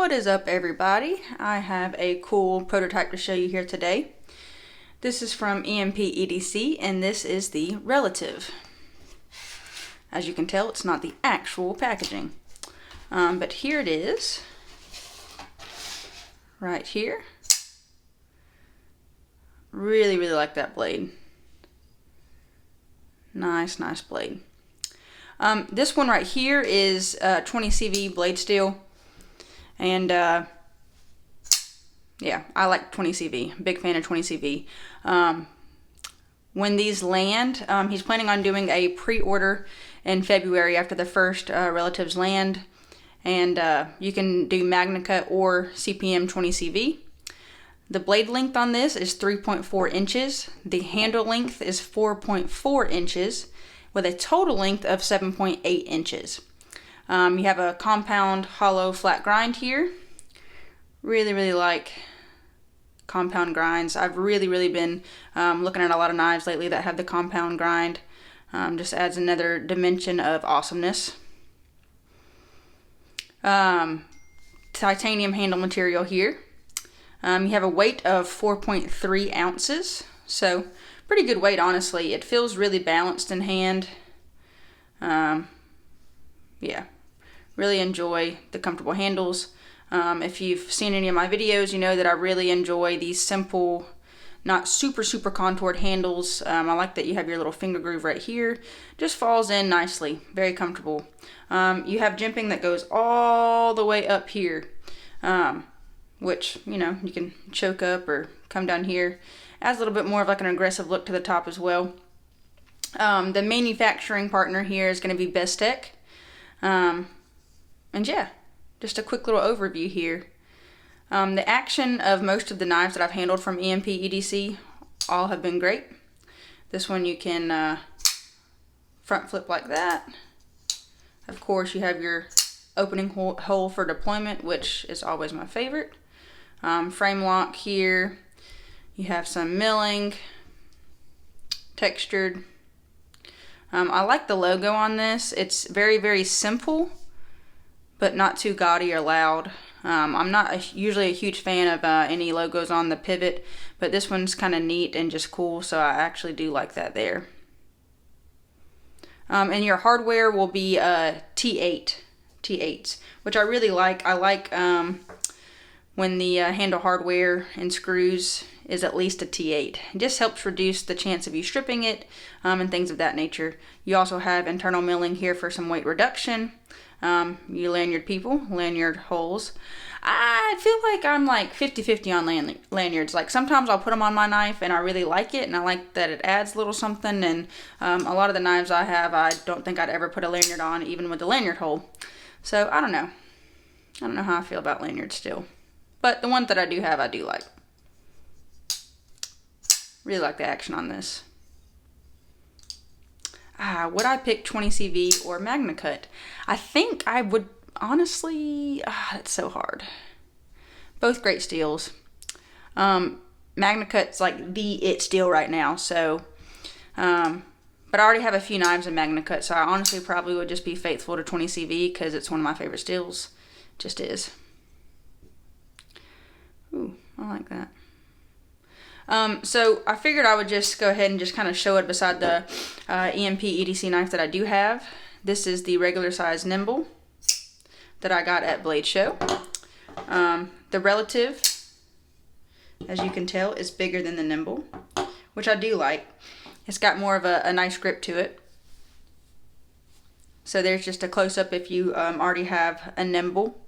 What is up, everybody? I have a cool prototype to show you here today. This is from EMP EDC and this is the relative. As you can tell, it's not the actual packaging. But here it is. Right here. Really like that blade. Nice blade. This one right here is 20 CV blade steel. And yeah, I like 20 CV. Big fan of 20 CV. When these land, he's planning on doing a pre-order in February after the first relatives land. And you can do Magna Cut or CPM 20 CV. The blade length on this is 3.4 inches. The handle length is 4.4 inches with a total length of 7.8 inches. You have a compound hollow flat grind here. Really like compound grinds. I've really been looking at a lot of knives lately that have the compound grind. Just adds another dimension of awesomeness. Titanium handle material here. You have a weight of 4.3 ounces. So pretty good weight, honestly. It feels really balanced in hand. Yeah. Really enjoy the comfortable handles. If you've seen any of my videos, you know that I really enjoy these simple, not super contoured handles. I like that you have your little finger groove right here. Just falls in nicely. Very comfortable. You have jimping that goes all the way up here, which, you know, you can choke up or come down here. Adds a little bit more of like an aggressive look to the top as well. The manufacturing partner here is going to be Bestech. And yeah, just a quick little overview here. The action of most of the knives that I've handled from EMP EDC all have been great. This one you can front flip like that. Of course, you have your opening hole for deployment, which is always my favorite. Frame lock here. You have some milling, textured. I like the logo on this. It's very simple, but not too gaudy or loud. I'm not usually a huge fan of any logos on the pivot, but this one's kind of neat and just cool, so I actually do like that there. And your hardware will be T8s, which I really like. I like when the handle hardware and screws is at least a T8. It just helps reduce the chance of you stripping it and things of that nature. You also have internal milling here for some weight reduction. You lanyard people, lanyard holes. I feel like I'm like 50-50 on lanyards. Like sometimes I'll put them on my knife and I really like it and I like that it adds a little something, and a lot of the knives I have I don't think I'd ever put a lanyard on even with the lanyard hole. So I don't know. I don't know how I feel about lanyards still. But the ones that I do have I do like. Really like the action on this. Would I pick 20 CV or Magna Cut? I think I would, honestly, it's so hard. Both great steels. Magna Cut's like the it steel right now, so, but I already have a few knives in Magna Cut, so I honestly probably would just be faithful to 20 CV because it's one of my favorite steels. Just is. Ooh, I like that. So I figured I would just go ahead and just kind of show it beside the EMP EDC knife that I do have. This is the regular size nimble that I got at Blade Show. The relative, as you can tell, is bigger than the nimble, which I do like. It's got more of a nice grip to it. So there's just a close-up if you already have a nimble.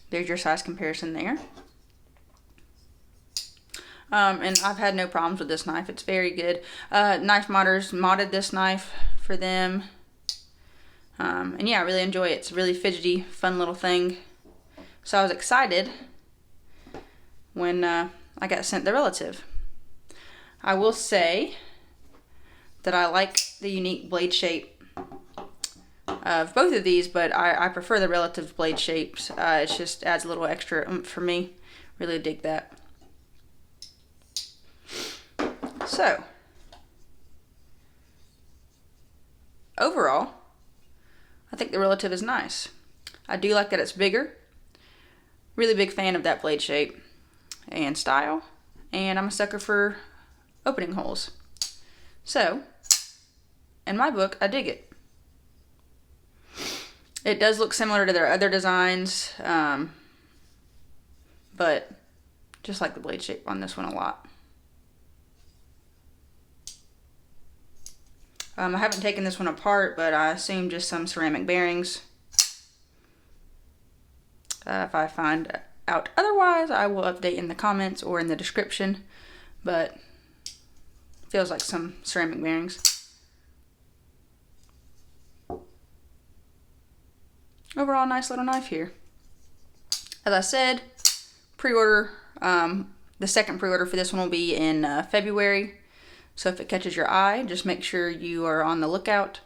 There's your size comparison there. And I've had no problems with this knife. It's very good. Knife modders modded this knife for them. And yeah, I really enjoy it. It's a really fidgety, fun little thing. So I was excited when I got sent the relative. I will say that I like the unique blade shape of both of these, but I prefer the relative blade shapes. It just adds a little extra oomph for me. Really dig that. So, overall, I think the relative is nice. I do like that it's bigger. Really big fan of that blade shape and style, and I'm a sucker for opening holes. So, in my book, I dig it. It does look similar to their other designs, but just like the blade shape on this one a lot. I haven't taken this one apart, but I assume just some ceramic bearings. If I find out otherwise, I will update in the comments or in the description, but feels like some ceramic bearings. Overall, nice little knife here. As I said, pre-order, the second pre-order for this one will be in February. So if it catches your eye, just make sure you are on the lookout.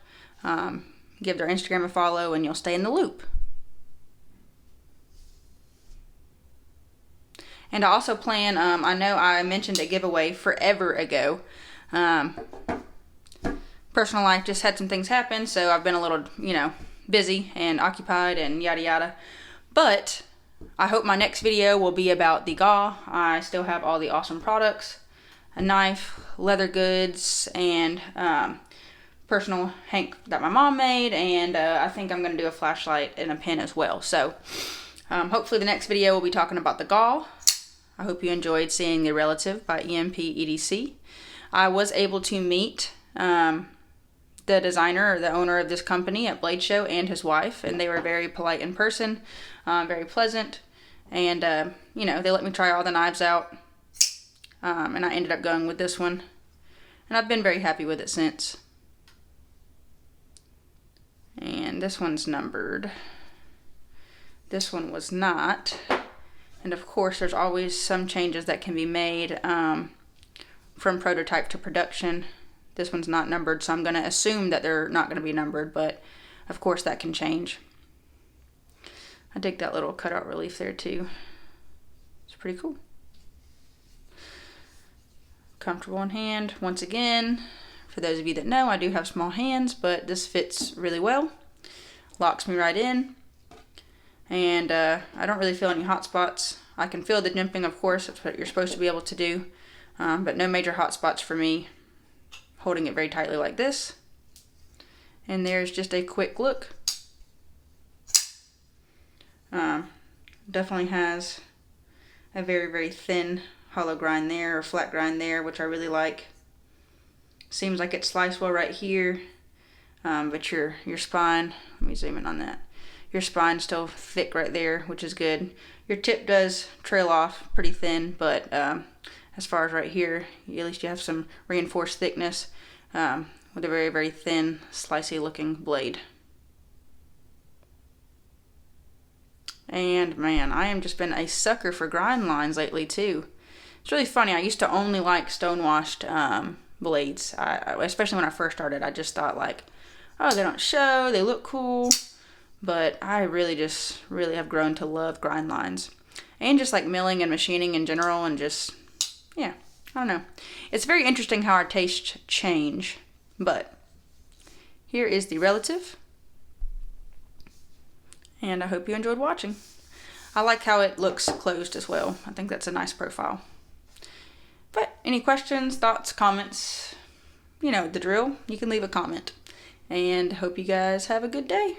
Give their Instagram a follow and you'll stay in the loop. And I also plan, I know I mentioned a giveaway forever ago. Personal life just had some things happen, so I've been a little, busy and occupied and yada yada. But I hope my next video will be about the GAW. I still have all the awesome products, a knife, leather goods, and personal hank that my mom made, and I think I'm going to do a flashlight and a pin as well. So hopefully the next video will be talking about the GAW. I hope you enjoyed seeing The Relative by EMP EDC. I was able to meet the designer or the owner of this company at Blade Show and his wife, and they were very polite in person, very pleasant, and they let me try all the knives out, and I ended up going with this one, and I've been very happy with it since. And this one's numbered. This one was not. And of course, there's always some changes that can be made from prototype to production. This one's not numbered, so I'm going to assume that they're not going to be numbered, but of course that can change. I dig that little cutout relief there too. It's pretty cool. Comfortable in hand. Once again, for those of you that know, I do have small hands, but this fits really well. Locks me right in. And I don't really feel any hot spots. I can feel the jimping, of course. That's what you're supposed to be able to do. But no major hot spots for me. Holding it very tightly like this. And there's just a quick look. Definitely has a very, very thin hollow grind there, or flat grind there, which I really like. Seems like it's sliced well right here. But your spine, let me zoom in on that. Your spine's still thick right there, which is good. Your tip does trail off pretty thin, but as far as right here, at least you have some reinforced thickness with a very, very thin, slicey looking blade. And man, I am just been a sucker for grind lines lately too. It's really funny. I used to only like stonewashed blades, especially when I first started. I just thought like, oh, they don't show, they look cool. But I really have grown to love grind lines. And just like milling and machining in general, and just, yeah, I don't know. It's very interesting how our tastes change. But here is The Relative. And I hope you enjoyed watching. I like how it looks closed as well. I think that's a nice profile. But any questions, thoughts, comments, you know the drill. You can leave a comment. And hope you guys have a good day.